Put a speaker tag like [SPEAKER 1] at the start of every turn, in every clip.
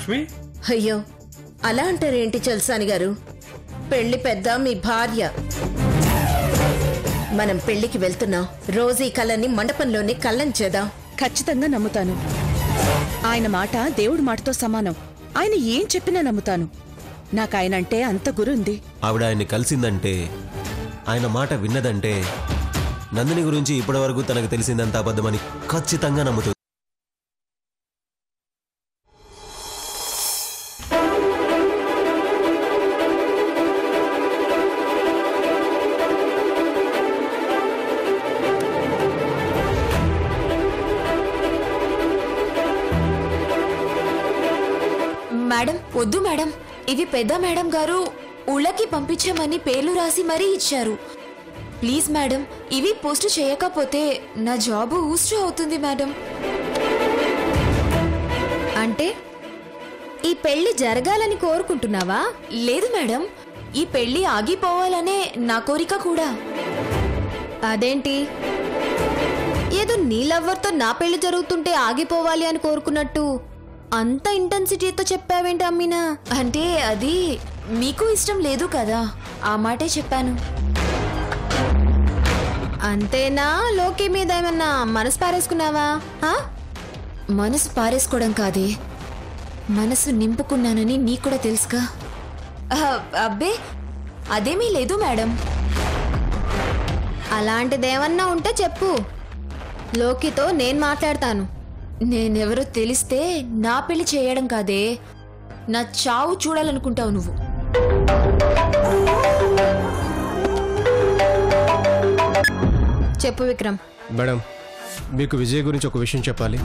[SPEAKER 1] లక్ష్మి.
[SPEAKER 2] అయ్యో అలా అంటారేంటి చల్సాని గారు? పెళ్లి పెద్ద మీ భార్య. మనం పెళ్లికి వెళ్తున్నాం. రోజు ఈ కళ్ళని మండపంలోనే కళ్ళం చేద్దాం.
[SPEAKER 3] ఖచ్చితంగా నమ్ముతాను. ఆయన మాట దేవుడి మాటతో సమానం. ఆయన ఏం చెప్పినా నమ్ముతాను. నాకు ఆయన అంటే అంత గురుంది.
[SPEAKER 4] ఆవిడ ఆయన్ని కలిసిందంటే, ఆయన మాట విన్నదంటే, నందిని గురించి ఇప్పటి వరకు తనకు తెలిసిందంత అబద్ధమని ఖచ్చితంగా నమ్ముతుంది.
[SPEAKER 5] మేడం వద్దు మేడం, ఇవి పెద్ద మేడం గారు ఊళ్ళకి పంపించామని పేర్లు రాసి మరీ ఇచ్చారు. ప్లీజ్ మేడం, ఇవి పోస్ట్ చేయకపోతే నా జాబ్ ఊస్ట్రీ అవుతుంది మేడం.
[SPEAKER 6] అంటే ఈ పెళ్లి జరగాలని కోరుకుంటున్నావా?
[SPEAKER 5] లేదు మేడం, ఈ పెళ్లి ఆగిపోవాలనే నా కోరిక కూడా.
[SPEAKER 6] అదేంటి, ఏదో నీ లవ్వర్తో నా పెళ్లి జరుగుతుంటే ఆగిపోవాలి అని కోరుకున్నట్టు అంత ఇంటెన్సిటీతో చెప్పావేంటి అమ్మీనా?
[SPEAKER 5] అంటే అది మీకు ఇష్టం లేదు కదా, ఆ మాటే చెప్పాను.
[SPEAKER 6] అంతేనా? లోకి మీద ఏమన్నా మనసు పారేసుకున్నావా?
[SPEAKER 5] మనసు పారేసుకోవడం కాదే, మనసు నింపుకున్నానని నీకు కూడా తెలుసుగా. అబ్బే అదేమీ లేదు మేడం.
[SPEAKER 6] అలాంటిదేమన్నా ఉంటే చెప్పు, లోకితో నేను మాట్లాడతాను.
[SPEAKER 5] నేనెవరో తెలిస్తే నా పెళ్లి చేయడం కాదే, నా చావు చూడాలనుకుంటావు నువ్వు.
[SPEAKER 6] చెప్పు విక్రమ్.
[SPEAKER 7] మేడం, మీకు విజయ్ గురించి ఒక విషయం చెప్పాలి.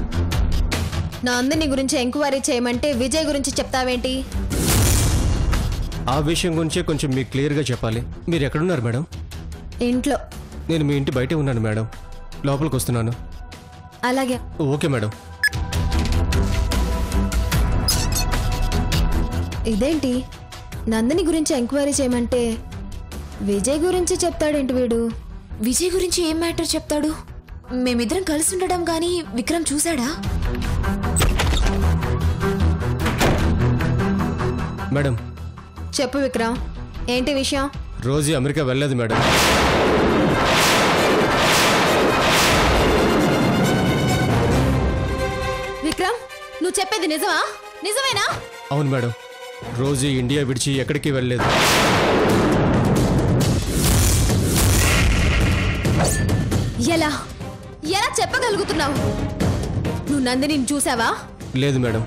[SPEAKER 6] నా అందరిని గురించి ఎంక్వైరీ చేయమంటే విజయ్ గురించి చెప్తావేంటి?
[SPEAKER 7] ఆ విషయం గురించే కొంచెం మీకు క్లియర్గా చెప్పాలి. మీరు ఎక్కడున్నారు మేడం?
[SPEAKER 6] ఇంట్లో.
[SPEAKER 7] నేను మీ ఇంటి బయటే ఉన్నాను మేడం, లోపలికి వస్తున్నాను.
[SPEAKER 6] అలాగే.
[SPEAKER 7] Okay madam.
[SPEAKER 6] ఇదేంటి, నందిని గురించి ఎంక్వైరీ చేయమంటే విజయ్ గురించి చెప్తాడేంటి వీడు?
[SPEAKER 5] విజయ్ గురించి ఏం మ్యాటర్ చెప్తాడు? మేమిద్దరం కలిసి ఉండడం గానీ విక్రమ్ చూశాడా?
[SPEAKER 7] మేడం
[SPEAKER 6] చెప్పు విక్రమ్, ఏంటి విషయం?
[SPEAKER 7] రోజీ అమెరికా వెళ్ళలేదు మేడం.
[SPEAKER 6] విక్రమ్, నువ్వు చెప్పేది నిజమా? నిజమేనా?
[SPEAKER 7] అవును మేడం, రోజీ ఇండియా విడిచి ఎక్కడికి వెళ్ళలేదు.
[SPEAKER 6] ఎలా ఎలా చెప్పగలుగుతున్నావు? నువ్వు నందినిని చూసావా?
[SPEAKER 7] లేదు మేడం,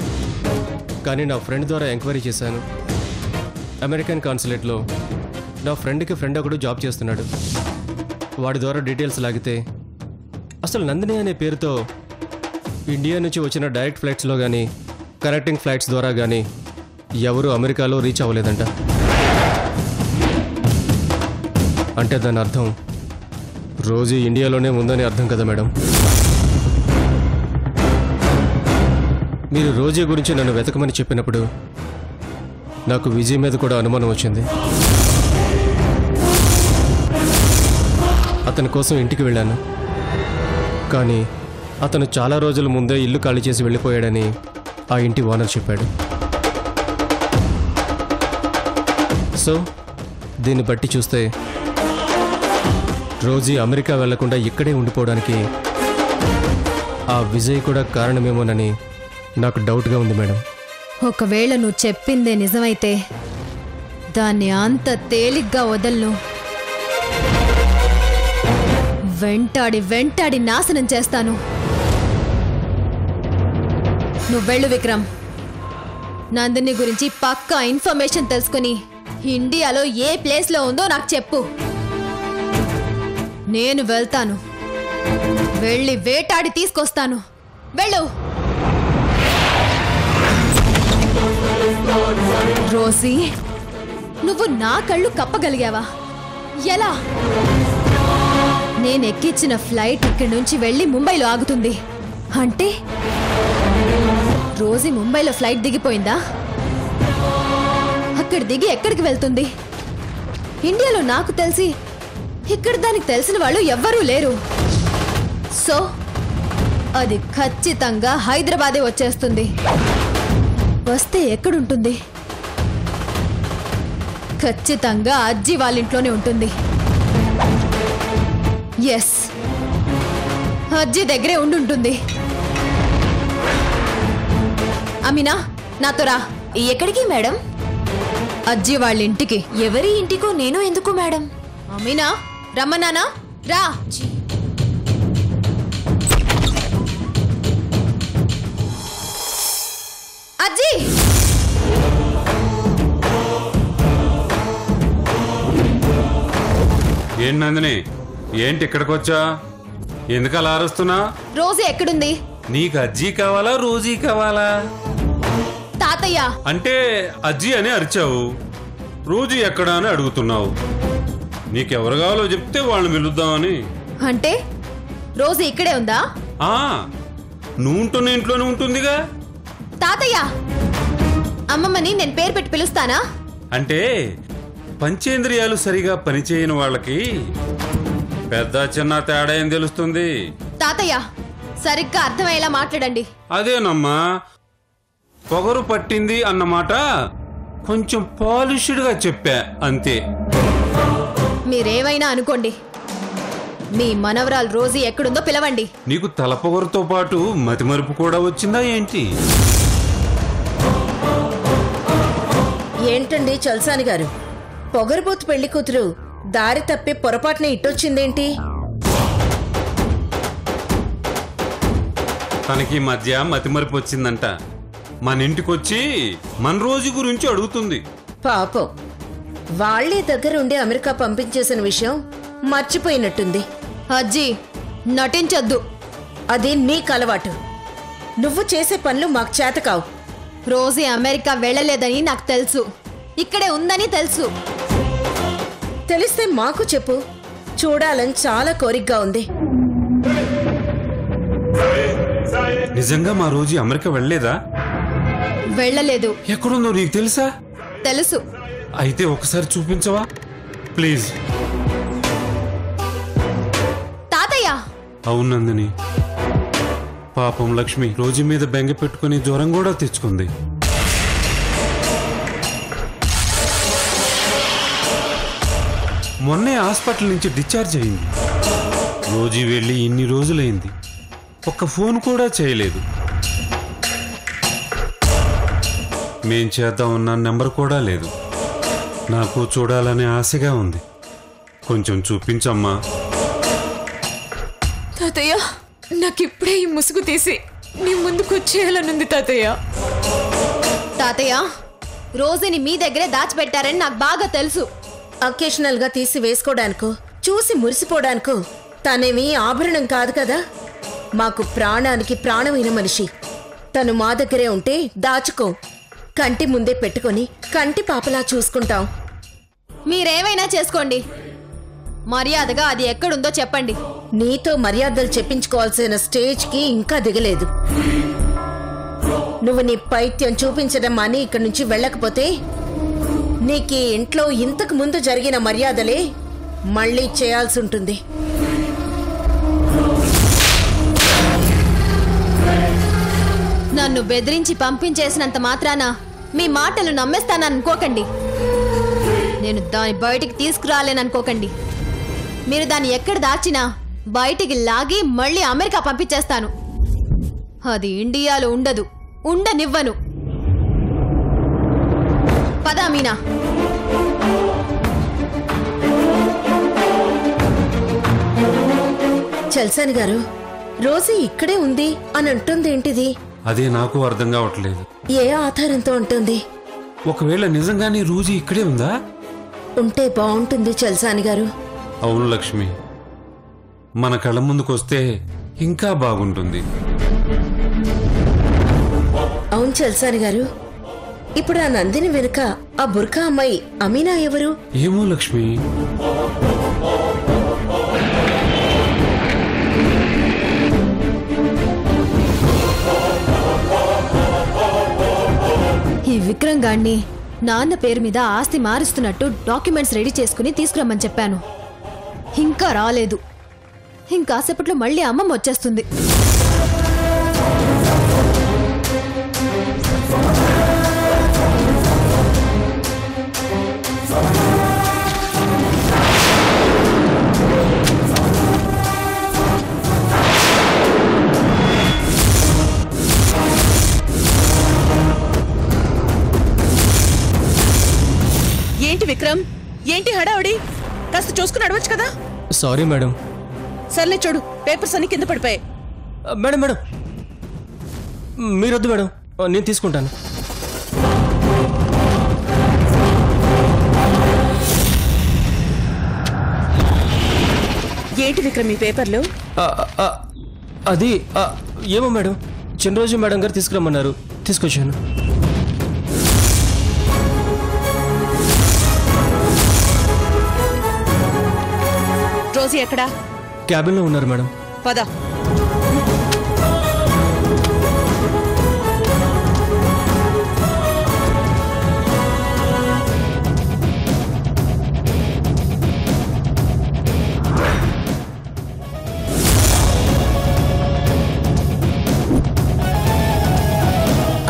[SPEAKER 7] కానీ నా ఫ్రెండ్ ద్వారా ఎంక్వైరీ చేశాను. అమెరికన్ కాన్సులేట్లో నా ఫ్రెండ్కి ఫ్రెండ్ ఒకడు జాబ్ చేస్తున్నాడు. వాడి ద్వారా డీటెయిల్స్ లాగితే అసలు నందిని అనే పేరుతో ఇండియా నుంచి వచ్చిన డైరెక్ట్ ఫ్లైట్స్లో కానీ కనెక్టింగ్ ఫ్లైట్స్ ద్వారా కానీ ఎవరు అమెరికాలో రీచ్ అవ్వలేదంట. అంటే దాని అర్థం రోజీ ఇండియాలోనే ఉందని అర్థం కదా మేడం. మీరు రోజీ గురించి నన్ను వెతకమని చెప్పినప్పుడు నాకు విజయ్ మీద కూడా అనుమానం వచ్చింది. అతని కోసం ఇంటికి వెళ్ళాను, కానీ అతను చాలా రోజుల ముందే ఇల్లు ఖాళీ చేసి వెళ్ళిపోయాడని ఆ ఇంటి ఓనర్ చెప్పాడు. సో దీన్ని బట్టి చూస్తే రోజీ అమెరికా వెళ్లకుండా ఇక్కడే ఉండిపోవడానికి ఆ విజయ్ కూడా కారణమేమోనని నాకు డౌట్గా ఉంది మేడం.
[SPEAKER 6] ఒకవేళ నువ్వు చెప్పిందే నిజమైతే దాన్ని అంత తేలిగ్గా వదలను. వెంటాడి వెంటాడి నాశనం చేస్తాను. నువ్వు వెళ్ళు విక్రమ్. నందిని గురించి పక్కా ఇన్ఫర్మేషన్ తెలుసుకుని ఇండియాలో ఏ ప్లేస్లో ఉందో నాకు చెప్పు. నేను వెళ్తాను, వెళ్ళి వేటాడి తీసుకొస్తాను. వెళ్ళు. రోజీ, నువ్వు నా కళ్ళు కప్పగలిగావా? ఎలా? నేను ఎక్కించిన ఫ్లైట్ ఇక్కడి నుంచి వెళ్ళి ముంబైలో ఆగుతుంది అంటే రోజీ ముంబైలో ఫ్లైట్ దిగిపోయిందా? అక్కడ దిగి ఎక్కడికి వెళ్తుంది? ఇండియాలో నాకు తెలిసి ఇక్కడ దానికి తెలిసిన వాళ్ళు ఎవ్వరూ లేరు. సో అది ఖచ్చితంగా హైదరాబాదే వచ్చేస్తుంది. వస్తే ఎక్కడుంటుంది? ఖచ్చితంగా అజ్జి వాళ్ళ ఇంట్లోనే ఉంటుంది. ఎస్, అజ్జి దగ్గరే ఉండుంటుంది. అమీనా, నాతో రా.
[SPEAKER 5] ఎక్కడికి మేడం?
[SPEAKER 6] అజ్జి వాళ్ళ ఇంటికి.
[SPEAKER 5] ఎవరి ఇంటికో నేను ఎందుకు మేడం?
[SPEAKER 6] అమీనా, రమ్మన్నానా? రా. అజ్జి!
[SPEAKER 1] ఏంటి నందిని, ఏంటి ఇక్కడికి వచ్చా? ఎందుకు అలా అరుస్తున్నా?
[SPEAKER 6] రోజు ఎక్కడుంది?
[SPEAKER 1] నీకు అజ్జీ కావాలా రోజీ కావాలా?
[SPEAKER 6] తాతయ్య.
[SPEAKER 1] అంటే అజ్జీ అని అరిచావు, రోజీ ఎక్కడా అని అడుగుతున్నావు. నీకెవరు కావాలో చెప్తే వాళ్ళని పిలుద్దామని.
[SPEAKER 6] అంటే రోజు ఇక్కడే ఉందా?
[SPEAKER 1] ఆ, నువ్వు ఉంటున్న ఇంట్లోనే ఉంటుందిగా.
[SPEAKER 6] తాతయ్య, అమ్మమ్మని నేను పేరు పెట్టి పిలుస్తానా?
[SPEAKER 1] అంటే పంచేంద్రియాలు సరిగా పనిచేయని వాళ్ళకి పెద్ద చిన్న తేడా ఏం తెలుస్తుంది?
[SPEAKER 6] తాతయ్య, సరిగ్గా అర్థమయ్యేలా మాట్లాడండి.
[SPEAKER 1] అదేనమ్మా, పొగరు పట్టింది అన్నమాట కొంచెం పాలిష్డ్గా చెప్పా అంతే.
[SPEAKER 6] మీరేమైనా అనుకోండి, మీ మనవరాలు రోజు ఎక్కడుందో పిలవండి.
[SPEAKER 1] నీకు తల పొగరుతో పాటు మతిమరుపు కూడా వచ్చిందా ఏంటి?
[SPEAKER 2] ఏంటండి చల్సాని గారు, పొగరుబోతు పెళ్లి కూతురు దారి తప్పి పొరపాటున ఇట్టొచ్చిందేంటి?
[SPEAKER 1] తనకి ఈ మధ్య మతిమరుపు వచ్చిందంట. మన ఇంటికొచ్చి మన రోజు గురించి అడుగుతుంది.
[SPEAKER 2] పాపం, వాళ్లే దగ్గరుండి అమెరికా పంపించేసిన విషయం మర్చిపోయినట్టుంది.
[SPEAKER 6] అజ్జి, నటించొద్దు.
[SPEAKER 2] అది నీకు అలవాటు. నువ్వు చేసే పనులు మాకు చేత కావు.
[SPEAKER 6] రోజీ అమెరికా వెళ్ళలేదని నాకు తెలుసు, ఇక్కడే ఉందని తెలుసు.
[SPEAKER 2] తెలిస్తే మాకు చెప్పు, చూడాలని చాలా కోరికగా ఉంది.
[SPEAKER 1] నిజంగా మా రోజు అమెరికా వెళ్ళలేదా?
[SPEAKER 6] వెళ్ళలేదు.
[SPEAKER 1] ఎక్కడుందో నీకు తెలుసా?
[SPEAKER 6] తెలుసు.
[SPEAKER 1] అయితే ఒకసారి చూపించవా ప్లీజ్?
[SPEAKER 6] తాతయ్య.
[SPEAKER 1] అవునందని, పాపం లక్ష్మి రోజు మీద బెంగ పెట్టుకుని జ్వరం కూడా తెచ్చుకుంది. మొన్నే హాస్పిటల్ నుంచి డిశ్చార్జ్ అయింది. రోజు వెళ్ళి ఇన్ని రోజులైంది, ఒక్క ఫోన్ కూడా చేయలేదు. మేం చేద్దామన్న నెంబర్ కూడా లేదు. నాకు చూడాలనే ఆశగా ఉంది, కొంచెం చూపించమ్మా.
[SPEAKER 5] తాతయ్య, నాకిప్పుడే ఈ ముసుగు తీసి నీ ముందుకు వచ్చేయాలనుంది తాతయ్య.
[SPEAKER 6] తాతయ్య, రోజుని మీ దగ్గరే దాచిపెట్టారని నాకు బాగా తెలుసు.
[SPEAKER 2] అకేషనల్ గా తీసి వేసుకోవడానికో చూసి మురిసిపోవడానికో తనేమీ ఆభరణం కాదు కదా. మాకు ప్రాణానికి ప్రాణమైన మనిషి. తను మా దగ్గరే ఉంటే దాచుకో, కంటి ముందే పెట్టుకొని కంటి పాపలా చూసుకుంటాం.
[SPEAKER 6] మీరేమైనా చేసుకోండి, మర్యాదగా అది ఎక్కడుందో చెప్పండి.
[SPEAKER 2] నీతో మర్యాదలు చెప్పించుకోవాల్సిన స్టేజ్కి ఇంకా దిగలేదు. నువ్వు నీ పైత్యం చూపించడం అని ఇక్కడి నుంచి వెళ్ళకపోతే నీకు ఈ ఇంట్లో ఇంతకు ముందు జరిగిన మర్యాదలే మళ్ళీ చేయాల్సి ఉంటుంది.
[SPEAKER 6] నన్ను బెదిరించి పంపించేసినంత మాత్రాన మీ మాటలు నమ్మేస్తాననుకోకండి. నేను దాన్ని బయటికి తీసుకురాలేననుకోకండి. మీరు దాన్ని ఎక్కడ దాచినా బయటికి లాగి మళ్ళీ అమెరికా పంపించేస్తాను. అది ఇండియాలో ఉండదు, ఉండనివ్వను. పదా మీనా.
[SPEAKER 2] చల్సాని గారు, రోజు ఇక్కడే ఉంది అని అంటుందేంటిది?
[SPEAKER 1] అదే నాకు అర్థం కావట్లేదు.
[SPEAKER 2] ఏ ఆధారంతో ఉంటుంది?
[SPEAKER 1] ఒకవేళ నిజంగానే రోజు ఇక్కడే ఉందా?
[SPEAKER 2] ఉంటే బాగుంటుంది చల్సాని గారు.
[SPEAKER 1] అవును లక్ష్మి, మన కళ్ళ ముందుకొస్తే ఇంకా బాగుంటుంది.
[SPEAKER 2] అవును చల్సాని గారు, ఇప్పుడు ఆ నందిని వెనుక ఆ బుర్కా అమ్మాయి అమీనా ఎవరు?
[SPEAKER 1] ఏమో లక్ష్మి.
[SPEAKER 6] ఈ విక్రమ్ గాడిని నాన్న పేరు మీద ఆస్తి మారుస్తున్నట్టు డాక్యుమెంట్స్ రెడీ చేసుకుని తీసుకురమ్మని చెప్పాను. ఇంకా రాలేదు. ఇంకాసేపట్లో మళ్ళీ అమ్మమ్మ వచ్చేస్తుంది.
[SPEAKER 3] విక్రమ్, ఏంటి హడావుడి? కాస్త చూసుకుని అడవచ్చు కదా.
[SPEAKER 7] Sorry madam.
[SPEAKER 3] సర్లే చూడు, పేపర్స్ అన్ని కింద పడిపోయాయి.
[SPEAKER 7] మేడం మేడం మీరొద్దు మేడం, నేను తీసుకుంటాను.
[SPEAKER 3] ఏంటి విక్రమ్ ఈ పేపర్లు?
[SPEAKER 7] అది ఏమో మేడం, చిన్నరోజు మేడం గారు తీసుకురమ్మన్నారు, తీసుకొచ్చాను.
[SPEAKER 3] రోజీ ఎక్కడా?
[SPEAKER 7] క్యాబిన్లో ఉన్నారు మేడం.
[SPEAKER 3] పద.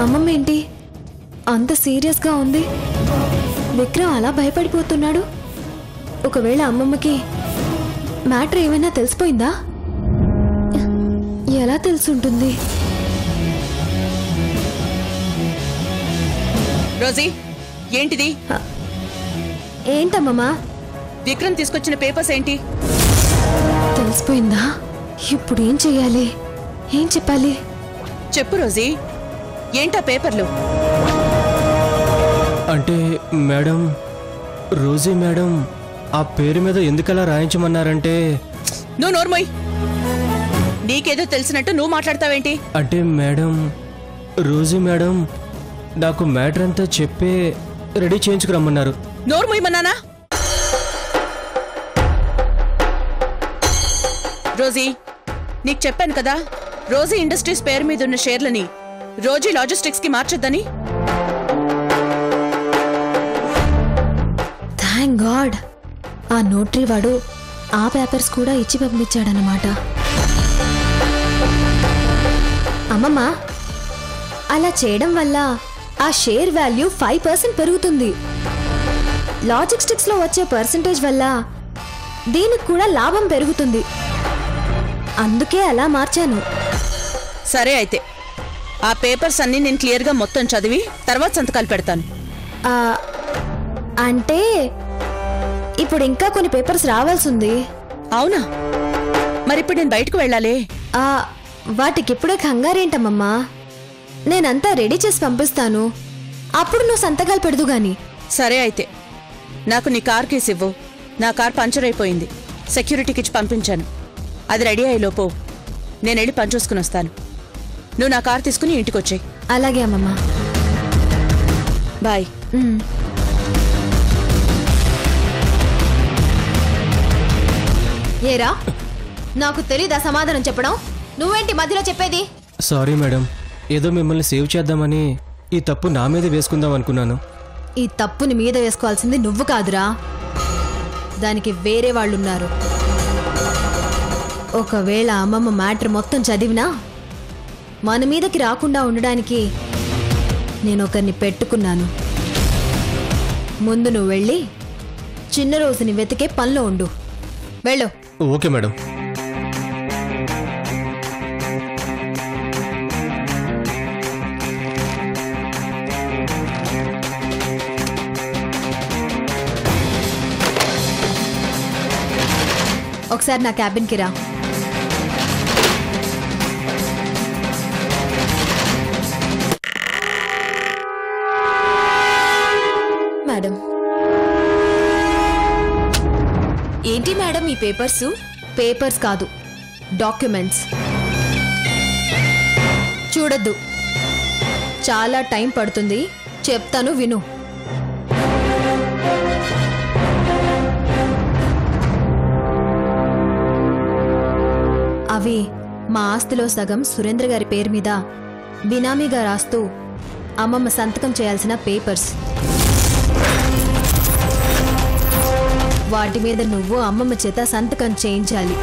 [SPEAKER 6] అమ్మమ్మ ఏంటి అంత సీరియస్గా ఉంది? విక్రమ్ అలా భయపడిపోతున్నాడు. ఒకవేళ అమ్మమ్మకి మ్యాటర్ ఏమైనా తెలిసిపోయిందా? ఎలా తెలుసుంటుంది?
[SPEAKER 3] రోజీ, ఏంటిది?
[SPEAKER 6] ఏంటమ్మమ్మా?
[SPEAKER 3] విక్రమ్ తీసుకొచ్చిన పేపర్స్ ఏంటి?
[SPEAKER 6] తెలిసిపోయిందా? ఇప్పుడు ఏం చెయ్యాలి? ఏం చెప్పాలి?
[SPEAKER 3] చెప్పు రోజీ, ఏంటా పేపర్లు?
[SPEAKER 7] అంటే మేడం, రోజీ మేడం ఆ పేరు మీద ఎందుకలా రాయించమన్నారంటే...
[SPEAKER 3] నువ్వు నోర్మోయ్, నీకేదో తెలిసినట్టు నువ్వు మాట్లాడతావేంటి?
[SPEAKER 7] అంటే మేడం, రోజీ మేడం నాకు మ్యాటర్ అంతా చెప్పే రెడీ చేయించుకురమ్మన్నారు.
[SPEAKER 3] నోర్మోయమన్నానా? రోజీ, నీకు చెప్పాను కదా, రోజీ ఇండస్ట్రీస్ పేరు మీద ఉన్న షేర్లని రోజీ లాజిస్టిక్స్ కి మార్చొద్దని.
[SPEAKER 6] థ్యాంక్ గాడ్, ఆ నోటరీ వాడు ఆ పేపర్స్ కూడా ఇచ్చి పంపించాడనమాట. అమ్మమ్మ, అలా చేయడం వల్ల ఆ షేర్ వాల్యూ 5% పెరుగుతుంది. లాజిస్టిక్స్లో వచ్చే పర్సంటేజ్ వల్ల దీనికి కూడా లాభం పెరుగుతుంది. అందుకే అలా మార్చాను.
[SPEAKER 3] సరే అయితే, ఆ పేపర్స్ అన్ని నేను క్లియర్గా మొత్తం చదివి తర్వాత సంతకాలు పెడతాను.
[SPEAKER 6] అంటే ఇప్పుడు ఇంకా కొన్ని పేపర్స్ రావాల్సి ఉంది.
[SPEAKER 3] అవునా? మరిప్పుడు నేను బయటకు వెళ్ళాలి.
[SPEAKER 6] వాటికిప్పుడే కంగారేంటమ్మమ్మా? నేనంతా రెడీ చేసి పంపిస్తాను, అప్పుడు నువ్వు సంతకాలు పెడదు గాని.
[SPEAKER 3] సరే అయితే, నాకు నీ కార్ కేసు ఇవ్వు. నా కార్ పంచర్ అయిపోయింది, సెక్యూరిటీకి ఇచ్చి పంపించాను. అది రెడీ అయ్యేలోపు నేను వెళ్ళి పని చూసుకుని వస్తాను. నువ్వు నా కార్ తీసుకుని ఇంటికి వచ్చాయి.
[SPEAKER 6] అలాగే అమ్మమ్మ.
[SPEAKER 3] బాయ్.
[SPEAKER 6] ఏరా, నాకు తెలీదా సమాధానం చెప్పడం? నువ్వేంటి మధ్యలో చెప్పేది?
[SPEAKER 7] సారీ మేడం, ఏదో మిమ్మల్ని సేవ్ చేద్దామని ఈ తప్పు నా మీద వేసుకుందాం అనుకున్నాను.
[SPEAKER 6] ఈ తప్పుని మీద వేసుకోవాల్సింది నువ్వు కాదురా, దానికి వేరే వాళ్ళున్నారు. ఒకవేళ అమ్మమ్మ మ్యాటర్ మొత్తం చదివినా మన మీదకి రాకుండా ఉండడానికి నేను ఒకరిని పెట్టుకున్నాను. ముందు నువ్వు వెళ్ళి చిన్న రోజుని వెతికే పనిలో ఉండు. వెళ్ళు.
[SPEAKER 7] Okay madam.
[SPEAKER 6] ఒకసారి నా క్యాబిన్కి రా.
[SPEAKER 5] మేడం, ఏంటి మేడం ఈ పేపర్సు?
[SPEAKER 6] పేపర్స్ కాదు, డాక్యుమెంట్స్. చూడొద్దు, చాలా టైం పడుతుంది, చెప్తాను విను. అవి మా ఆస్తిలో సగం సురేంద్ర గారి పేరు మీద బినామీగా రాస్తూ అమ్మమ్మ సంతకం చేయాల్సిన పేపర్స్. వాటి మీద నువ్వు అమ్మమ్మ చేత సంతకం చేయించాలి.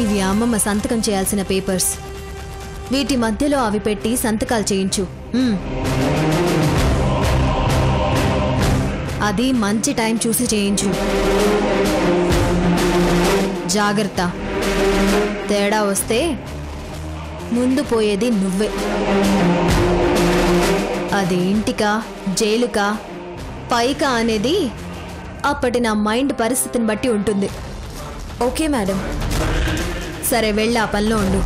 [SPEAKER 6] ఇవి అమ్మమ్మ సంతకం చేయాల్సిన పేపర్స్. వీటి మధ్యలో అవి పెట్టి సంతకాలు చేయించు. అది మంచి టైం చూసి చేయించు. జాగ్రత్త, తేడా వస్తే ముందు పోయేది నువ్వే. అది ఇంటికా జైలుకా పైకా అనేది అప్పటి నా మైండ్ పరిస్థితిని బట్టి ఉంటుంది.
[SPEAKER 5] Okay madam.
[SPEAKER 6] సరే వెళ్ళి ఆ పనిలో ఉండు.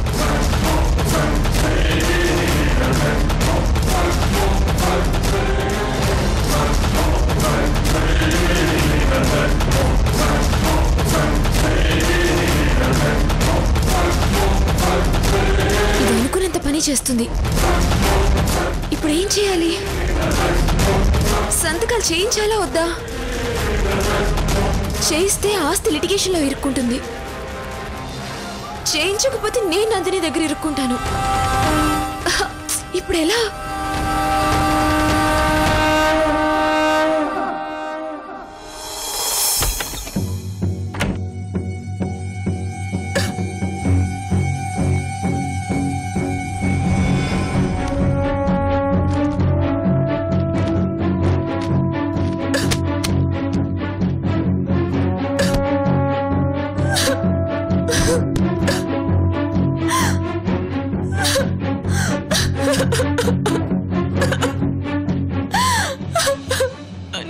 [SPEAKER 5] ఇది అనుకున్నంత పని చేస్తుంది. ఇప్పుడు ఏం చేయాలి? సంతకాలు చేయించాలా వద్దా? చేయిస్తే ఆస్తి లిటిగేషన్లో ఇరుక్కుంటుంది. చేయించకపోతే నేను నందిని దగ్గర ఇరుక్కుంటాను. ఇప్పుడు ఎలా?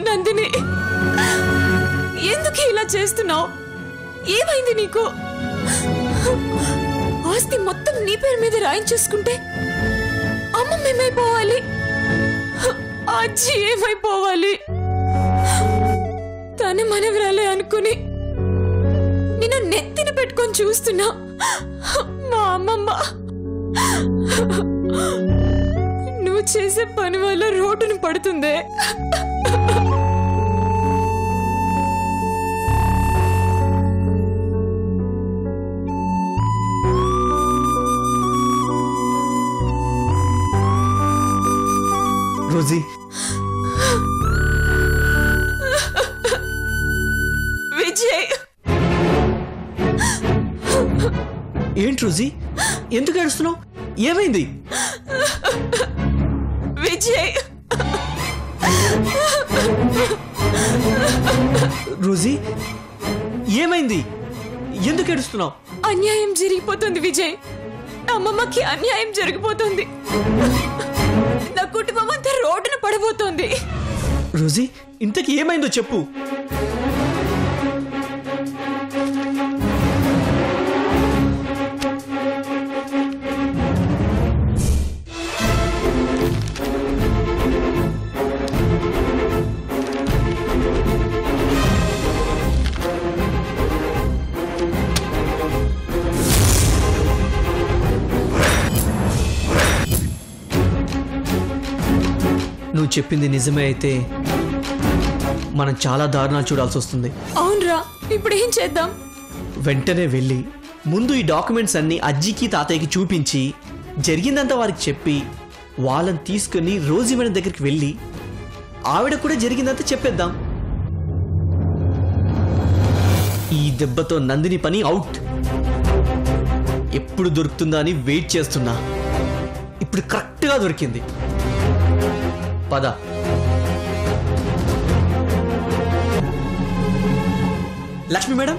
[SPEAKER 5] నందిని, ఎందుకు ఇలా చేస్తున్నావు? ఏమైంది నీకు? ఆస్తి మొత్తం నీ పేరు మీద రాయించేసుకుంటే అమ్మమ్మ ఏమైపోవాలి? అజ్జి ఏమైపోవాలి? తన మనవరాలే అనుకుని నిన్ను నెత్తిన పెట్టుకొని చూస్తున్నా మా అమ్మమ్మ. నువ్వు చేసే పని వల్ల రోడ్డును పడుతుందే.
[SPEAKER 8] రోజీ,
[SPEAKER 5] విజయ్,
[SPEAKER 8] ఏంటి రోజీ, ఎందుకు ఏడుస్తున్నావు? ఏమైంది?
[SPEAKER 5] విజయ్,
[SPEAKER 8] రోజీ, ఏమైంది? ఎందుకు ఏడుస్తున్నావు?
[SPEAKER 5] అన్యాయం జరిగిపోతుంది విజయ్. అమ్మమ్మకి అన్యాయం జరిగిపోతుంది. నా కుటుంబం అంతా రోడ్డున పడబోతోంది.
[SPEAKER 8] రోజీ, ఇంతకీ ఏమైందో చెప్పు. నువ్వు చెప్పింది నిజమే అయితే మనం చాలా దారుణాలు చూడాల్సి వస్తుంది.
[SPEAKER 5] అవునరా, ఇప్పుడు ఏం చేద్దాం?
[SPEAKER 8] వెంటనే వెళ్ళి ముందు ఈ డాక్యుమెంట్స్ అన్ని అజ్జికి తాతయ్యకి చూపించి జరిగిందంతా వారికి చెప్పి వాళ్ళని తీసుకుని రోజీ మేడం దగ్గరికి వెళ్ళి ఆవిడ కూడా జరిగిందంతా చెప్పేద్దాం. ఈ దెబ్బతో నందిని పని అవుట్. ఎప్పుడు దొరుకుతుందా అని వెయిట్ చేస్తున్నా. ఇప్పుడు కరెక్ట్గా దొరికింది. పద. Lakshmi madam,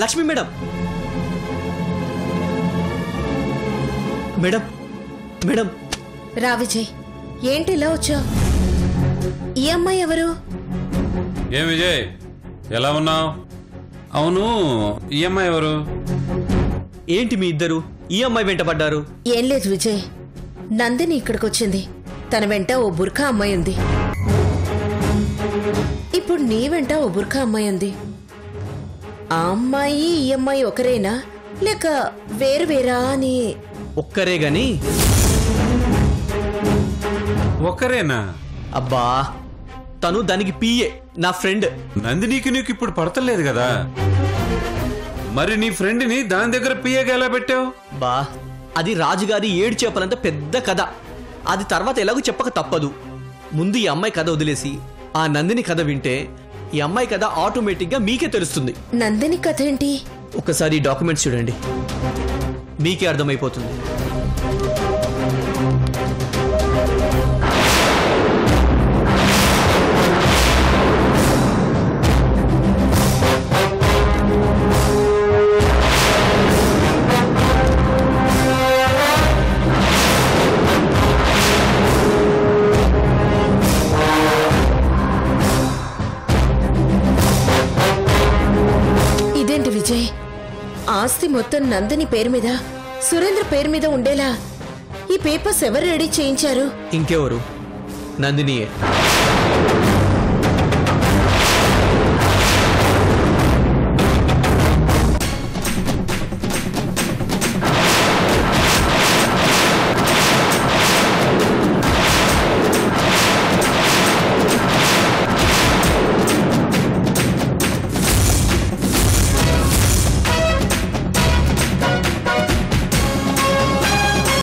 [SPEAKER 8] Lakshmi madam, madam, madam.
[SPEAKER 2] రా విజయ్, ఏంటి ఇలా వచ్చావు? ఈ అమ్మాయి ఎవరు?
[SPEAKER 1] ఏం విజయ్, ఎలా ఉన్నావు? అవును, ఈ అమ్మాయి ఎవరు?
[SPEAKER 8] ఏంటి మీ ఇద్దరు ఈ అమ్మాయి వెంట పడ్డారు?
[SPEAKER 2] ఏం లేదు విజయ్, నందిని ఇక్కడికి వచ్చింది. తన వెంట ఓ బుర్ఖా అమ్మాయి ఉంది. ఇప్పుడు నీ వెంట ఓ బుర్ఖా అమ్మాయి ఉంది. ఆ అమ్మాయి ఈ అమ్మాయి ఒకరేనా లేక వేరు వేరా అని?
[SPEAKER 8] ఒక్కరే గాని.
[SPEAKER 1] ఒక్కరేనా?
[SPEAKER 8] అబ్బా, తను దానికి పిఏ, నా ఫ్రెండ్.
[SPEAKER 1] నందినికి నీకు ఇప్పుడు పడతలేదు కదా, మరి నీ ఫ్రెండ్ని దాని దగ్గర పిఏగా ఎలా పెట్టావు?
[SPEAKER 8] బా, అది రాజుగారి ఏడు చేపలంత పెద్ద కథ. అది తర్వాత ఎలాగో చెప్పక తప్పదు. ముందు ఈ అమ్మాయి కథ వదిలేసి ఆ నందిని కథ వింటే ఈ అమ్మాయి కథ ఆటోమేటిక్గా మీకే తెలుస్తుంది.
[SPEAKER 2] నందిని కథ ఏంటి?
[SPEAKER 8] ఒకసారి ఈ డాక్యుమెంట్స్ చూడండి, మీకే అర్థమైపోతుంది.
[SPEAKER 2] ఆస్తి మొత్తం నందిని పేరు మీద సురేంద్ర పేరు మీద ఉండేలా ఈ పేపర్స్ ఎవరు రెడీ చేయించారు?
[SPEAKER 8] ఇంకెవరు? నందినియే.